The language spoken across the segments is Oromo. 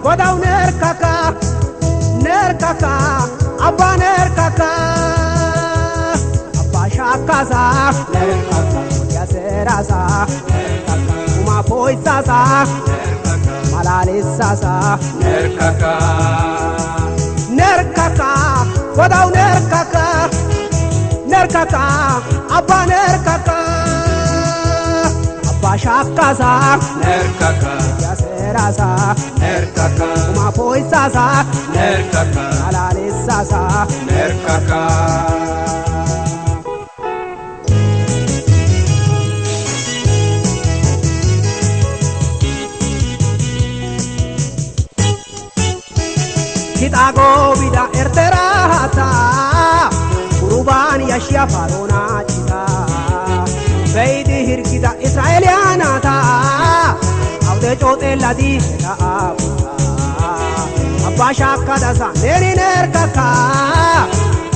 وداو نرككا نرككا أبا نرككا أبا شاكاسا نرككا يا سيراسا نرككا وما بويساسا نرككا ملاليساسا نرككا نرككا وداو نرككا نرككا أبا نرككا أبا شاكاسا نرككا يا سيراسا نرككا وما بويساسا نرككا ملاليساسا نرككا Kitago bida erterata Kuruban yashya farona chita Beidi hirkita Israeliana ta Avde chote ladi ta Abba shakka dasa neri nerkaka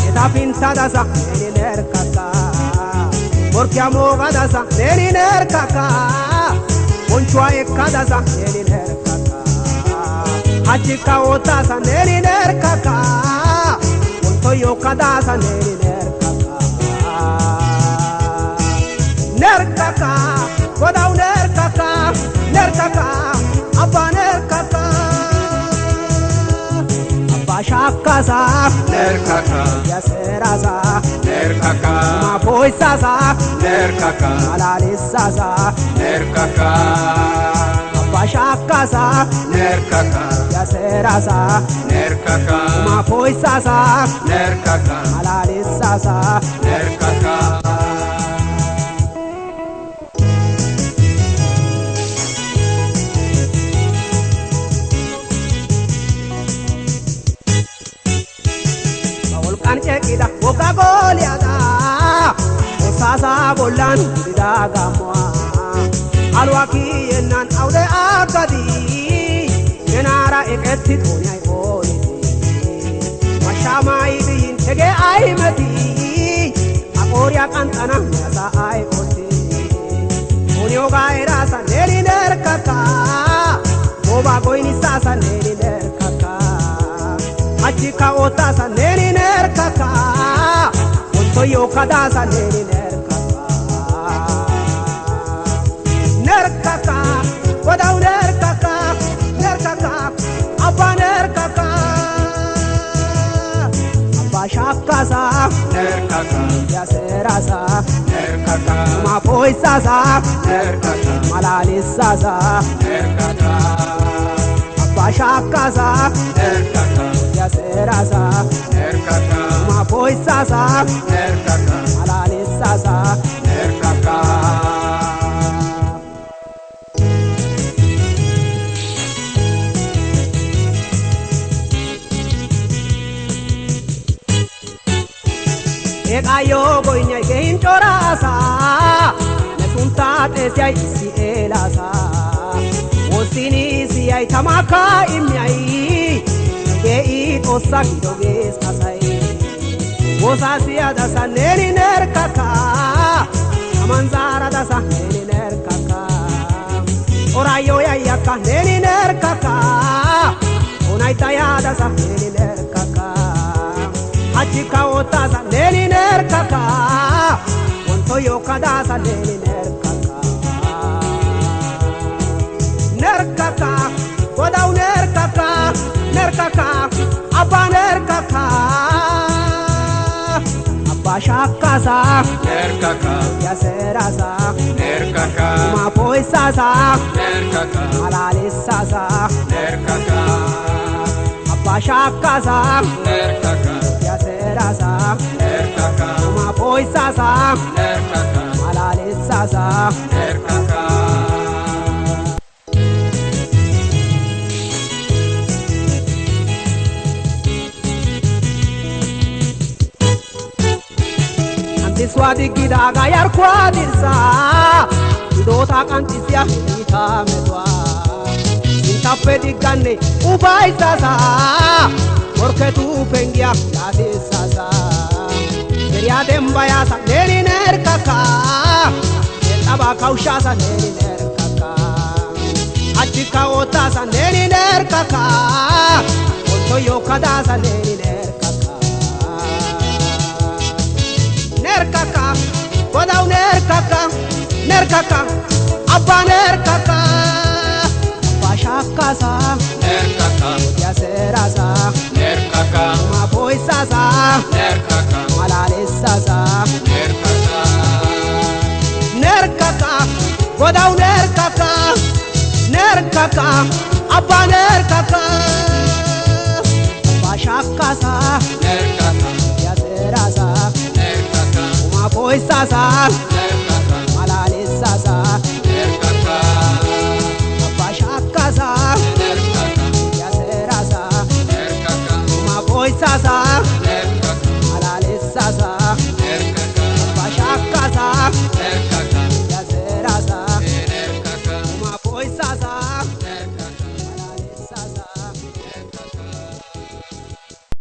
Eta pinta dasa neri nerkaka Porkiamo dasa neri nerkaka Ponchua ekka dasa neri nerkaka Hachika otasa neri nerkaka Montoyo kadasa neri nerkaka Nerkaka Kodau nerkaka Nerkaka Abba nerkaka Abba shakasa Nerkaka Yaserasa Nerkaka Ma boisasa Nerkaka Malalisasa Nerkaka Abba shakasa Nerkaka Yaserasa Nerkaka Ma boisasa Nerkaka Malalisasa Nerkaka Kita boka goliada Osasa bolan bida gamwa Alwaki yenan aude akadi Yenara eketti tonya ikoni Mashama ibin tege aimeti Akoria kantana yasa aikoti Onyo gairasa neri nerkaka Boba goini sasa neri nerkaka Achika otasa neri nerkaka Ontoyo kadasa neri nerkaka Nerkaka Wadau nerkaka Nerkaka Abba nerkaka Abba shakasa Nerkaka Yaserasa Nerkaka Ma boisasa Nerkaka Malalisasa Nerkaka Abba shakasa Nerkaka Yaserasa Nerkaka Ma boisasa Nerkaka Malalisasa Nerkaka Ekayo goinya gein chorasa Nesunta tesiai si elasa Osini si ai tamaka imyai Gei tosa gidoges kasai Osa siya dasa neri nerkaka Amanzara dasa neri nerkaka Orayo ya yaka neri nerkaka Onaitaya dasa neri nerkaka Hachika otasa neri nerkaka Ontoyo kadasa neri nerkaka Nerkaka Wadau nerkaka Nerkaka Abba nerkaka Abba shakasa Nerkaka Yaserasa Nerkaka Ma boisasa Nerkaka Malalisasa Nerkaka Abba shakasa Nerkaka Yaserasa Nerkaka Ma boisasa Nerkaka Malalisasa Nerkaka Swadi gida gayar kwadirsa Idota kantisya ita medwa Sintape digane ubaisasa Porque tu pengia yadisasa Keria dembayasa neri nerkaka Yetaba kaushasa neri nerkaka Achika otasa neri nerkaka nerkaka Onto yo kadasa neni nerkaka Nerkaka Godau nerkaka Nerkaka Abba nerkaka Bashakasa Nerkaka Odia serasa Nerkaka Ma poisasa Nerkaka Malalisasa Nerkaka Nerkaka Godau nerkaka Nerkaka Abba nerkaka Bashakasa Nerkaka Odia serasa Nerkaka Ma poisasa Nerkaka Malalisasa Nerkaka Bashakasa Nerkaka Odia serasa Nerkaka Ma poisasa